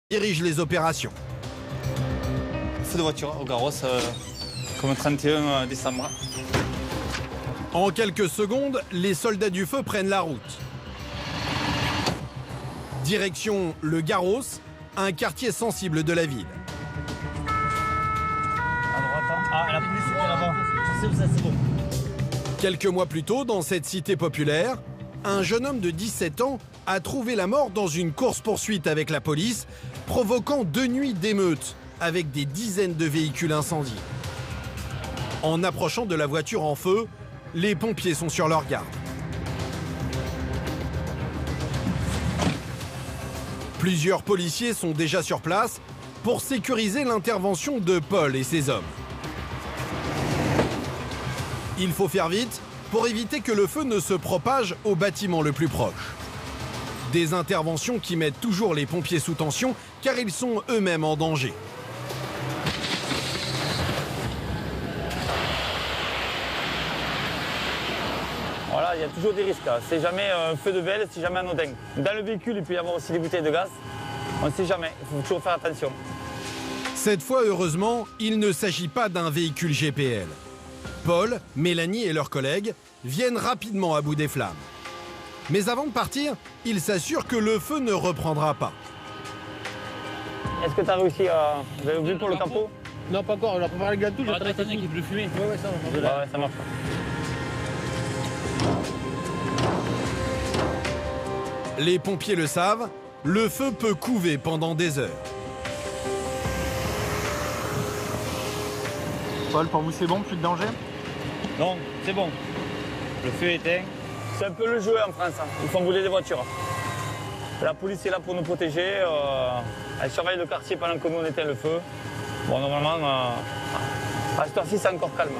dirige les opérations. Feu de voiture au Garros, comme 31 décembre. En quelques secondes, les soldats du feu prennent la route. Direction le Garros, un quartier sensible de la ville. À droite, hein. Ah, la police était là-bas. Je sais où ça, c'est bon. Quelques mois plus tôt, dans cette cité populaire, un jeune homme de 17 ans a trouvé la mort dans une course-poursuite avec la police, provoquant 2 nuits d'émeutes avec des dizaines de véhicules incendiés. En approchant de la voiture en feu, les pompiers sont sur leur garde. Plusieurs policiers sont déjà sur place pour sécuriser l'intervention de Paul et ses hommes. Il faut faire vite pour éviter que le feu ne se propage au bâtiment le plus proche. Des interventions qui mettent toujours les pompiers sous tension car ils sont eux-mêmes en danger. Voilà, il y a toujours des risques. C'est jamais un feu de belle, c'est jamais anodin. Dans le véhicule, il peut y avoir aussi des bouteilles de gaz. On ne sait jamais, il faut toujours faire attention. Cette fois, heureusement, il ne s'agit pas d'un véhicule GPL. Paul, Mélanie et leurs collègues viennent rapidement à bout des flammes. Mais avant de partir, ils s'assurent que le feu ne reprendra pas. Est-ce que tu as réussi à... Vous avez vu pour le capot? Non, pas encore, on a préparé le gâteau, j'ai pas attendez qu'il peut fumer. Ouais, ça va. Ouais, ça marche. Les pompiers le savent, le feu peut couver pendant des heures. Paul, pour vous c'est bon, plus de danger? Non, c'est bon. Le feu est éteint. C'est un peu le jeu en France, hein. Ils font brûler des voitures. La police est là pour nous protéger. Elle surveille le quartier pendant que nous on éteint le feu. Bon, normalement, à cette heure-ci, c'est encore calme.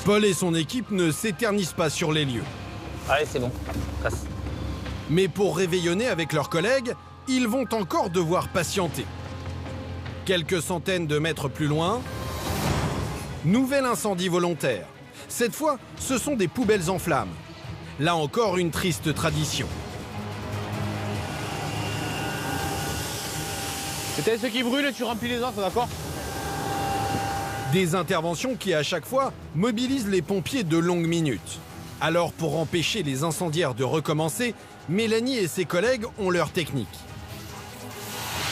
Paul et son équipe ne s'éternisent pas sur les lieux. Allez, c'est bon. Casse. Mais pour réveillonner avec leurs collègues, ils vont encore devoir patienter. Quelques centaines de mètres plus loin, nouvel incendie volontaire. Cette fois, ce sont des poubelles en flammes. Là encore, une triste tradition. C'était ce qui brûle, tu remplis les autres, d'accord? Des interventions qui, à chaque fois, mobilisent les pompiers de longues minutes. Alors, pour empêcher les incendiaires de recommencer, Mélanie et ses collègues ont leur technique.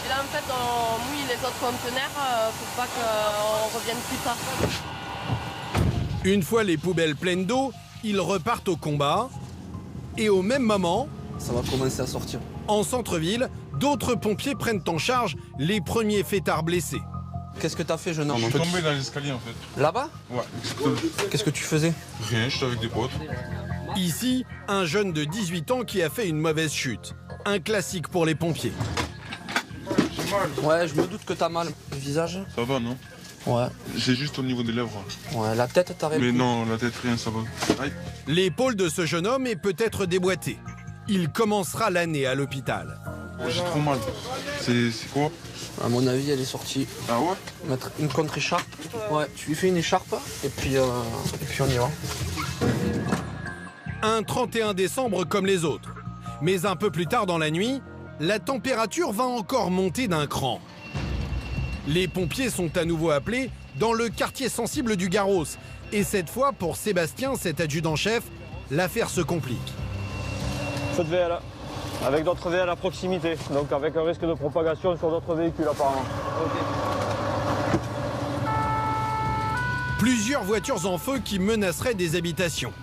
Et là, en fait, on mouille les autres conteneurs pour pas qu'on revienne plus tard. Une fois les poubelles pleines d'eau, ils repartent au combat. Et au même moment, ça va commencer à sortir. En centre-ville, d'autres pompiers prennent en charge les premiers fêtards blessés. Qu'est-ce que t'as fait, jeune homme? Je suis tombé dans l'escalier en fait. Là-bas? Ouais, exactement. Qu'est-ce que tu faisais? Rien, j'étais avec des potes. Ici, un jeune de 18 ans qui a fait une mauvaise chute. Un classique pour les pompiers. J'ai mal. Ouais, je me doute que t'as mal. Le visage? Ça va, non? Ouais. C'est juste au niveau des lèvres. Ouais, la tête, t'as Mais non, la tête, rien, ça va. Aïe. L'épaule de ce jeune homme est peut-être déboîtée. Il commencera l'année à l'hôpital. J'ai trop mal. C'est quoi? À mon avis, elle est sortie. Ah ouais? Mettre une contre-écharpe. Ouais, tu lui fais une écharpe et puis on y va. Un 31 décembre comme les autres. Mais un peu plus tard dans la nuit, la température va encore monter d'un cran. Les pompiers sont à nouveau appelés dans le quartier sensible du Garros. Et cette fois, pour Sébastien, cet adjudant-chef, l'affaire se complique. Feu de VL, avec d'autres VL à proximité, donc avec un risque de propagation sur d'autres véhicules apparemment. Okay. Plusieurs voitures en feu qui menaceraient des habitations.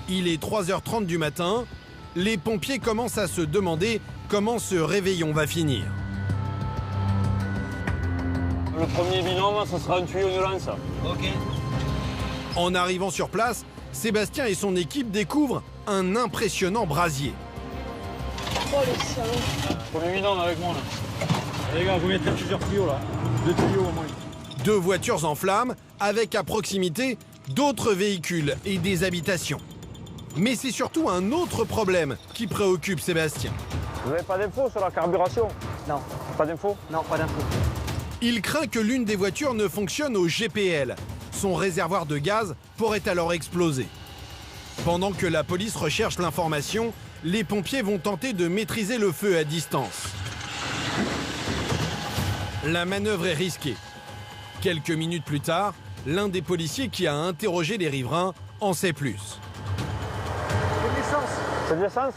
Il est 3h30 du matin, les pompiers commencent à se demander comment ce réveillon va finir. Le premier bilan, ce sera un tuyau de lance. Ok. En arrivant sur place, Sébastien et son équipe découvrent un impressionnant brasier. Oh les salauds. Premier bilan avec moi là. Les gars, vous mettez plusieurs tuyaux là. 2 tuyaux au moins. 2 voitures en flammes, avec à proximité d'autres véhicules et des habitations. Mais c'est surtout un autre problème qui préoccupe Sébastien. Vous n'avez pas d'infos sur la carburation? Non. Pas d'infos? Non, pas d'infos. Il craint que l'une des voitures ne fonctionne au GPL. Son réservoir de gaz pourrait alors exploser. Pendant que la police recherche l'information, les pompiers vont tenter de maîtriser le feu à distance. La manœuvre est risquée. Quelques minutes plus tard, l'un des policiers qui a interrogé les riverains en sait plus. C'est de l'essence.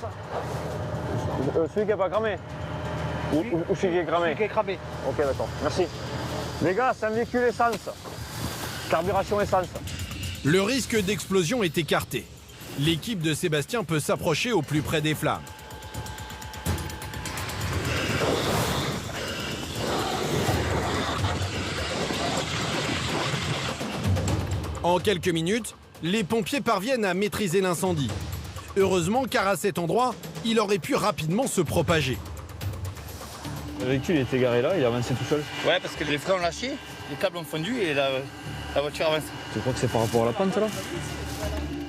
Celui qui n'est pas cramé. Ou celui qui est cramé. Celui qui est cramé. Ok, d'accord. Merci. Les gars, c'est un véhicule essence. Carburation essence. Le risque d'explosion est écarté. L'équipe de Sébastien peut s'approcher au plus près des flammes. En quelques minutes, les pompiers parviennent à maîtriser l'incendie. Heureusement, car à cet endroit, il aurait pu rapidement se propager. Le véhicule était garé là, il a avancé tout seul. Ouais, parce que les freins ont lâché, les câbles ont fondu et la voiture avance. Tu crois que c'est par rapport à la pente là?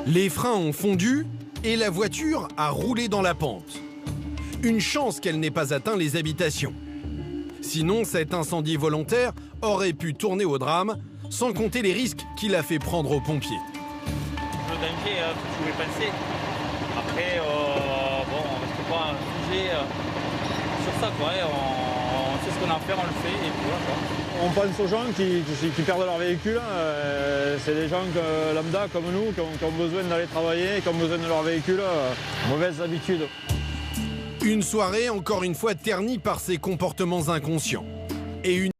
Les freins ont fondu et la voiture a roulé dans la pente. Une chance qu'elle n'ait pas atteint les habitations. Sinon, cet incendie volontaire aurait pu tourner au drame, sans compter les risques qu'il a fait prendre aux pompiers. Le danger, tu pouvais penser. Après, bon, on ne reste pas jugé sur ça, quoi. On sait ce qu'on a à faire, on le fait, et puis voilà, quoi. On pense aux gens qui perdent leur véhicule. C'est des gens lambda comme nous qui ont besoin d'aller travailler, qui ont besoin de leur véhicule. Mauvaise habitude. Une soirée encore une fois ternie par ses comportements inconscients. Et une